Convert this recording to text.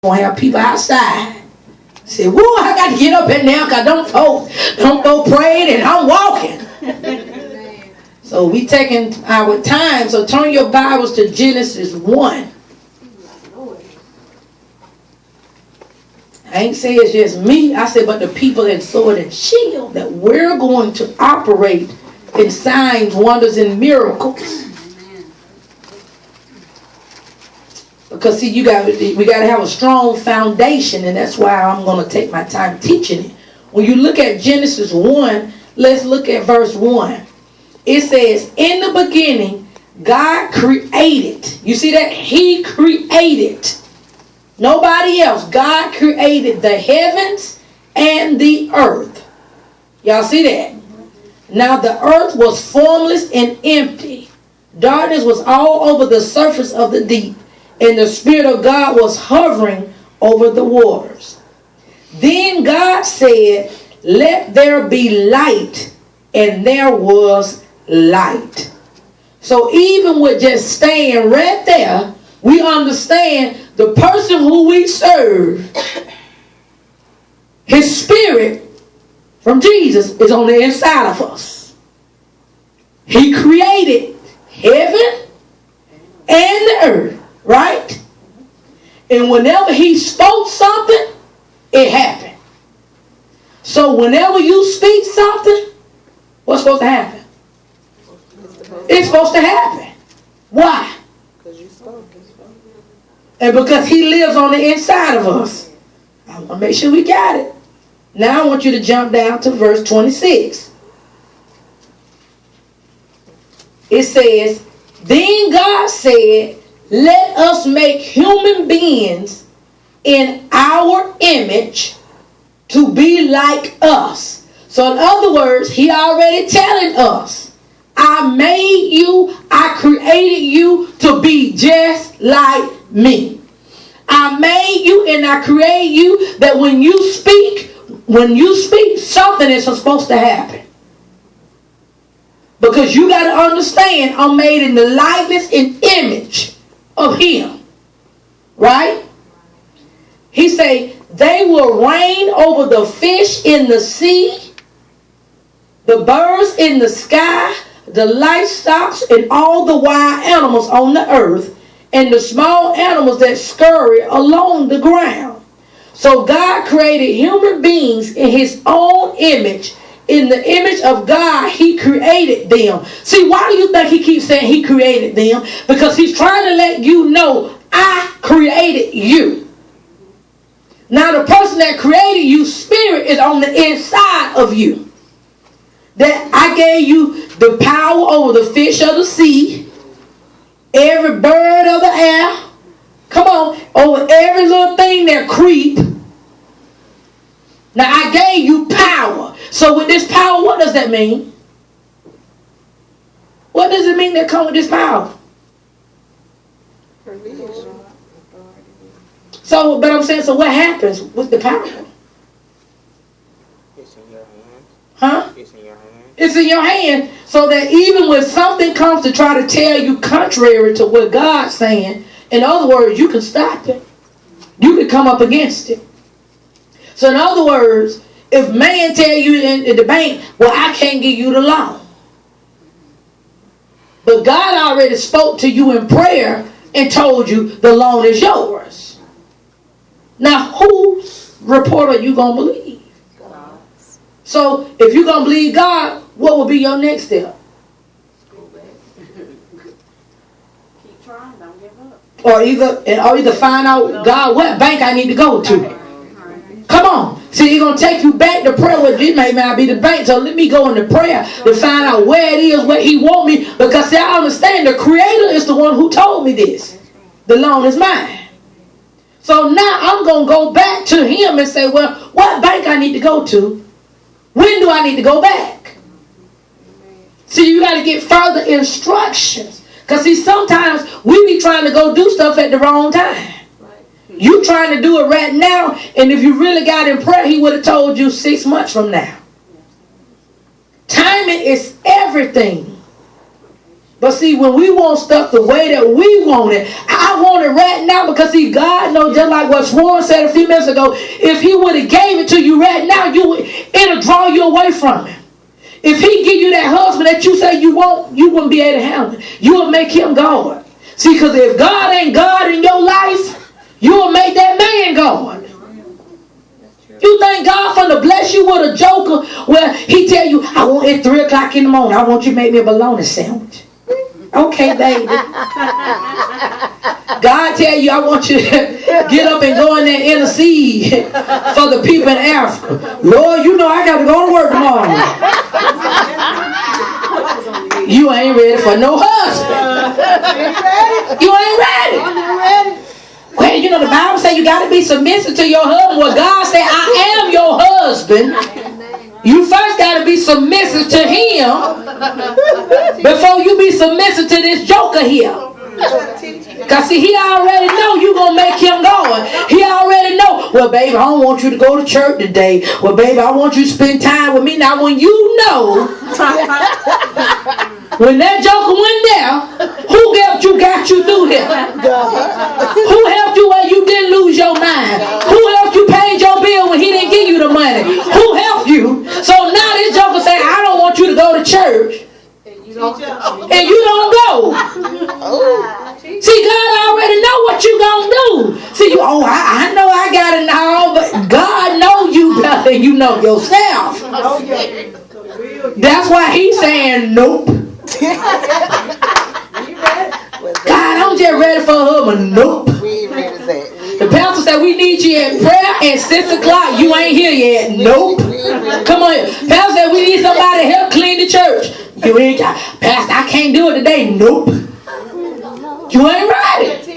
Gonna have people outside. Say, whoa, I got to get up in there because don't go praying and I'm walking. So we taking our time. So turn your Bibles to Genesis 1. I ain't say it's just me. I said, but the people in Sword and Shield, that we're going to operate in signs, wonders, and miracles. Because see, we got to have a strong foundation, and that's why I'm going to take my time teaching it. When you look at Genesis 1, let's look at verse 1. It says, in the beginning, God created. You see that? He created. Nobody else. God created the heavens and the earth. Y'all see that? Now the earth was formless and empty. Darkness was all over the surface of the deep, and the Spirit of God was hovering over the waters. Then God said, let there be light, and there was light. So even with just staying right there, we understand the person who we serve, his Spirit from Jesus is on the inside of us. He created heaven and the earth. Right? And whenever he spoke something, it happened. So whenever you speak something, what's supposed to happen? It's supposed to happen. Why? Because you spoke. And because he lives on the inside of us. I want to make sure we got it. Now I want you to jump down to verse 26. It says, then God said, let us make human beings in our image to be like us. So in other words, he already telling us, I made you, I created you to be just like me. I made you and I created you that when you speak, something is supposed to happen. Because you got to understand, I'm made in the likeness and image of him. Right? He say, they will reign over the fish in the sea, the birds in the sky, the livestock, and all the wild animals on the earth, and the small animals that scurry along the ground. So God created human beings in his own image. In the image of God, he created them. See, why do you think he keeps saying he created them? Because he's trying to let you know, I created you. Now the person that created you, Spirit, is on the inside of you. That I gave you the power over the fish of the sea, every bird of the air, come on, over every little thing that creep. Now I gave you power. So with this power, what does that mean? What does it mean that come with this power? So, but I'm saying, so what happens with the power? It's in your hand. Huh? It's in your hand. It's in your hand. So that even when something comes to try to tell you contrary to what God's saying, in other words, you can stop it. You can come up against it. So in other words, if man tell you in the bank, well, I can't give you the loan. But God already spoke to you in prayer and told you the loan is yours. Now, whose report are you going to believe? God's. So, if you're going to believe God, what will be your next step? Keep trying, don't give up. Or either find out, God, what bank I need to go to. Come on. See, you're going to take you back to prayer. Well, this may not be the bank, so let me go into prayer to find out where it is, where he want me. Because see, I understand the Creator is the one who told me this. The loan is mine. So now I'm going to go back to him and say, well, what bank I need to go to? When do I need to go back? See, you got to get further instructions. Because see, sometimes we be trying to go do stuff at the wrong time. You trying to do it right now, and if you really got in prayer, he would have told you 6 months from now. Timing is everything. But see, when we want stuff the way that we want it, I want it right now because see, God knows, just like what Swan said a few minutes ago, if he would have gave it to you right now, it'll draw you away from him. If he give you that husband that you say you want, you wouldn't be able to handle it. You will make him God. See, because if God ain't God in your life, you will make that man God. You thank God for to bless you with a joker where he tell you, I want at 3 o'clock in the morning, I want you to make me a bologna sandwich. Okay, baby. God tell you, I want you to get up and go in there and intercede for the people in Africa. Lord, you know I got to go to work tomorrow. You ain't ready for no husband. You ain't ready. Well, you know the Bible says you got to be submissive to your husband. Well, God said, I am your husband. You first got to be submissive to him before you be submissive to this joker here. Because see, he already know you going to make him going. He already know, well, baby, I don't want you to go to church today. Well, baby, I want you to spend time with me. Now, when you know, when that joker went there, who helped you, got you through here? Who helped you when you didn't lose your mind? Who helped you pay your bill when he didn't give you the money? Who helped you? So now this joker saying, I don't want you to go to church. And you don't go. See, God already know what you gonna do. See, I know I got it now, but God know you better than you know yourself. That's why he's saying nope. God, I'm just ready for her, but nope. The pastor said we need you in prayer at 6 o'clock. You ain't here yet. Nope. Come on. Pastor said we need somebody to help clean the church. You ain't, Pastor, I can't do it today. Nope. You ain't ready.